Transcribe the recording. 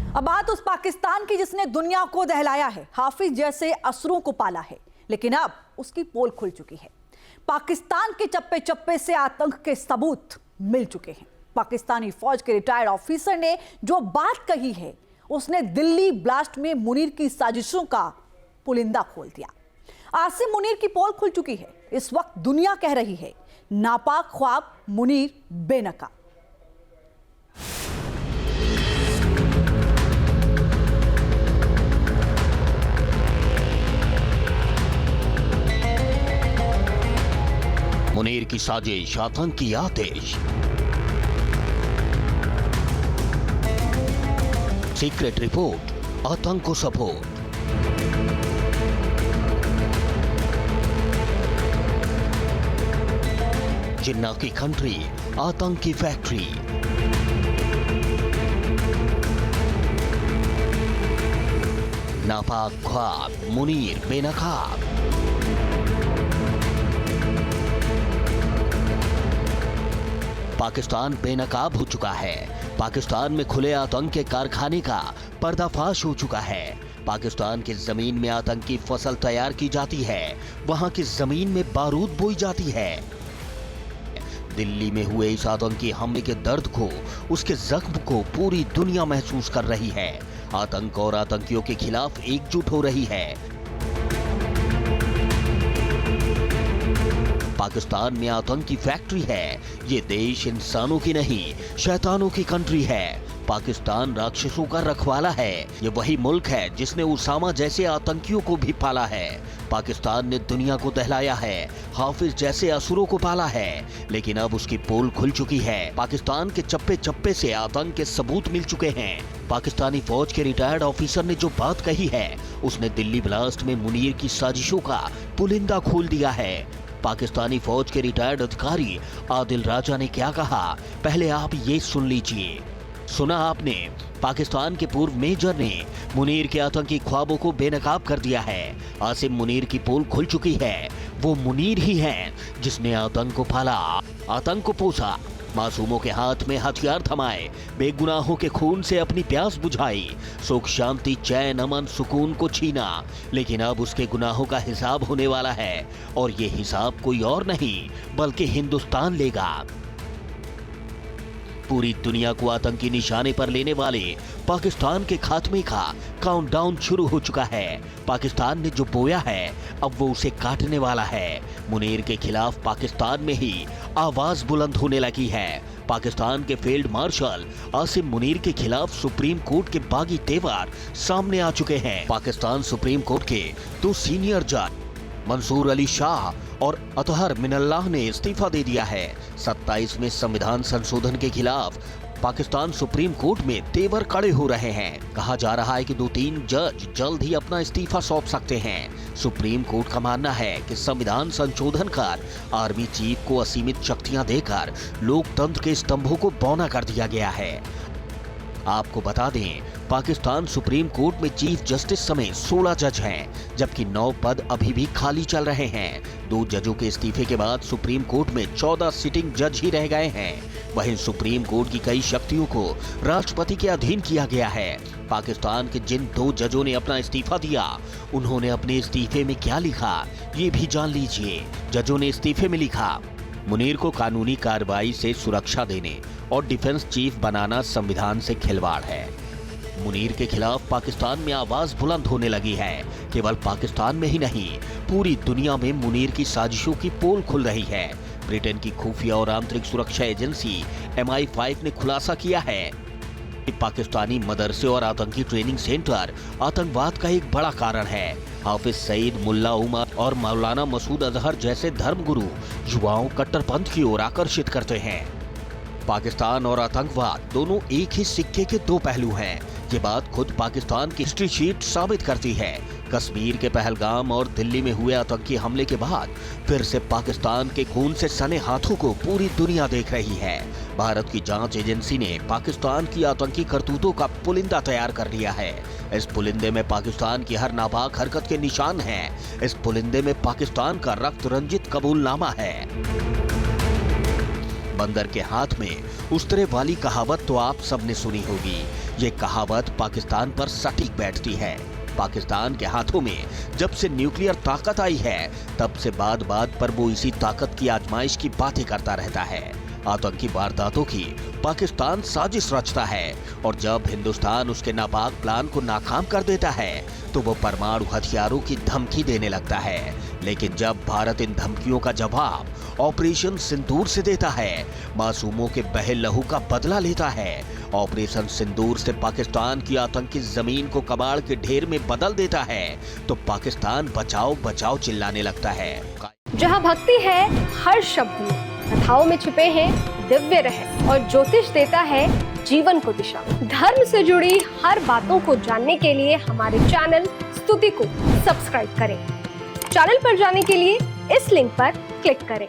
अब बात उस पाकिस्तान की जिसने दुनिया को दहलाया है, हाफिज जैसे असुरों को पाला है, लेकिन अब उसकी पोल खुल चुकी है। पाकिस्तान के चप्पे चप्पे से आतंक के सबूत मिल चुके हैं। पाकिस्तानी फौज के रिटायर्ड ऑफिसर ने जो बात कही है, उसने दिल्ली ब्लास्ट में मुनीर की साजिशों का पुलिंदा खोल दिया। आसिम मुनीर की पोल खुल चुकी है। इस वक्त दुनिया कह रही है, नापाक ख्वाब मुनीर बेनकाब। मुनीर की साजिश, आतंक की आतिश। सीक्रेट रिपोर्ट, आतंक को सपोर्ट। जिन्ना की कंट्री, आतंक की फैक्ट्री। नापाक ख्वाब, मुनीर बेनकाब। पाकिस्तान बेनकाब हो चुका है। पाकिस्तान में खुले आतंक के कारखाने का पर्दाफाश हो चुका है। पाकिस्तान की जमीन में आतंक की फसल तैयार की जाती है, वहां की जमीन में बारूद बोई जाती है। दिल्ली में हुए इस आतंकी हमले के दर्द को, उसके जख्म को पूरी दुनिया महसूस कर रही है। आतंक और आतंकियों के खिलाफ एकजुट हो रही है। पाकिस्तान में आतंक की फैक्ट्री है। ये देश इंसानों की नहीं, शैतानों की कंट्री है। पाकिस्तान राक्षसों का रखवाला है। ये वही मुल्क है जिसने उसामा जैसे आतंकियों को भी पाला है। पाकिस्तान ने दुनिया को दहलाया है, हाफिज जैसे असुरों को पाला है, लेकिन अब उसकी पोल खुल चुकी है। पाकिस्तान के चप्पे चप्पे से आतंक के सबूत मिल चुके हैं। पाकिस्तानी फौज के रिटायर्ड ऑफिसर ने जो बात कही है, उसने दिल्ली ब्लास्ट में मुनीर की साजिशों का पुलिंदा खोल दिया है। पाकिस्तानी फौज के रिटायर्ड अधिकारी आदिल राजा ने क्या कहा, पहले आप ये सुन लीजिए। सुना आपने, पाकिस्तान के पूर्व मेजर ने मुनीर के आतंकी ख्वाबों को बेनकाब कर दिया है। आसिम मुनीर की पोल खुल चुकी है। वो मुनीर ही है जिसने आतंक को पाला, आतंक को पोसा, मासूमों के हाथ में हथियार थमाए, बेगुनाहों के खून से अपनी प्यास बुझाई, सुख शांति चैन अमन सुकून को छीना। लेकिन अब उसके गुनाहों का हिसाब होने वाला है, और ये हिसाब कोई और नहीं बल्कि हिंदुस्तान लेगा। पूरी दुनिया को आतंकी निशाने पर लेने वाले पाकिस्तान के खात्मे का काउंटडाउन शुरू हो चुका है। पाकिस्तान ने जो बोया है, अब वो उसे काटने वाला है। मुनीर के खिलाफ पाकिस्तान में ही आवाज बुलंद होने लगी है। पाकिस्तान के फील्ड मार्शल आसिम मुनीर के खिलाफ सुप्रीम कोर्ट के बागी तेवर सामने आ चुके हैं। पाकिस्तान सुप्रीम कोर्ट के 2 सीनियर जज मंसूर अली शाह और अतहर मिनल्लाह ने इस्तीफा दे दिया है। 27वें संविधान संशोधन के खिलाफ पाकिस्तान सुप्रीम कोर्ट में तेवर कड़े हो रहे हैं। कहा जा रहा है कि 2-3 जज जल्द ही अपना इस्तीफा सौंप सकते हैं। सुप्रीम कोर्ट का मानना है कि संविधान संशोधन कर आर्मी चीफ को असीमित शक्तियां देकर लोकतंत्र के स्तंभों को बौना कर दिया गया है। आपको बता दें, पाकिस्तान सुप्रीम कोर्ट में चीफ जस्टिस समेत 16 जज हैं, जबकि 9 पद अभी भी खाली चल रहे हैं। 2 जजों के इस्तीफे के बाद सुप्रीम कोर्ट में 14 सिटिंग जज ही रह गए हैं। वहीं सुप्रीम कोर्ट की कई शक्तियों को राष्ट्रपति के अधीन किया गया है। पाकिस्तान के जिन 2 जजों ने अपना इस्तीफा दिया, उन्होंने अपने इस्तीफे में क्या लिखा, ये भी जान लीजिए। जजों ने इस्तीफे में लिखा, मुनीर को कानूनी कार्रवाई से सुरक्षा देने और डिफेंस चीफ बनाना संविधान से खिलवाड़ है। मुनीर के खिलाफ पाकिस्तान में आवाज बुलंद होने लगी है। केवल पाकिस्तान में ही नहीं, पूरी दुनिया में मुनीर की साजिशों की पोल खुल रही है। ब्रिटेन की खुफिया और आंतरिक सुरक्षा एजेंसी MI5 ने खुलासा किया है कि पाकिस्तानी मदरसे और आतंकी ट्रेनिंग सेंटर आतंकवाद का एक बड़ा कारण है। हाफिज सईद, मुल्ला उमर और मौलाना मसूद अजहर जैसे धर्मगुरु युवाओं कट्टरपंथ की ओर आकर्षित करते हैं। पाकिस्तान और आतंकवाद दोनों एक ही सिक्के के 2 पहलू हैं। ये बात खुद पाकिस्तान की हिस्ट्री शीट साबित करती है। कश्मीर के पहलगाम और दिल्ली में हुए आतंकी हमले के बाद फिर से पाकिस्तान के खून से सने हाथों को पूरी दुनिया देख रही है। भारत की जांच एजेंसी ने पाकिस्तान की आतंकी करतूतों का पुलिंदा तैयार कर लिया है। इस पुलिंदे में पाकिस्तान की हर नापाक हरकत के निशान हैं। इस पुलिंदे में पाकिस्तान का रक्त रंजित कबूलनामा है। बंदर के हाथ में उस्तरे वाली कहावत तो आप सबने सुनी होगी। ये कहावत पाकिस्तान पर सटीक बैठती है। पाकिस्तान के हाथों में जब से न्यूक्लियर ताकत आई है, तब से बात बात पर वो इसी ताकत की आजमाइश की बातें करता रहता है। आतंकी वारदातों की पाकिस्तान साजिश रचता है और जब हिंदुस्तान उसके नापाक प्लान को नाकाम कर देता है तो वो परमाणु हथियारों की धमकी देने लगता है। लेकिन जब भारत इन धमकियों का जवाब ऑपरेशन सिंदूर से देता है, मासूमों के बहे लहू का बदला लेता है, ऑपरेशन सिंदूर से पाकिस्तान की आतंकी जमीन को कबाड़ के ढेर में बदल देता है, तो पाकिस्तान बचाओ बचाओ चिल्लाने लगता है। जहां भक्ति है हर शब्द में, कथाओं में छुपे हैं दिव्य रहस्य और ज्योतिष देता है जीवन को दिशा। धर्म से जुड़ी हर बातों को जानने के लिए हमारे चैनल स्तुति को सब्सक्राइब करें। चैनल पर जाने के लिए इस लिंक पर क्लिक करें।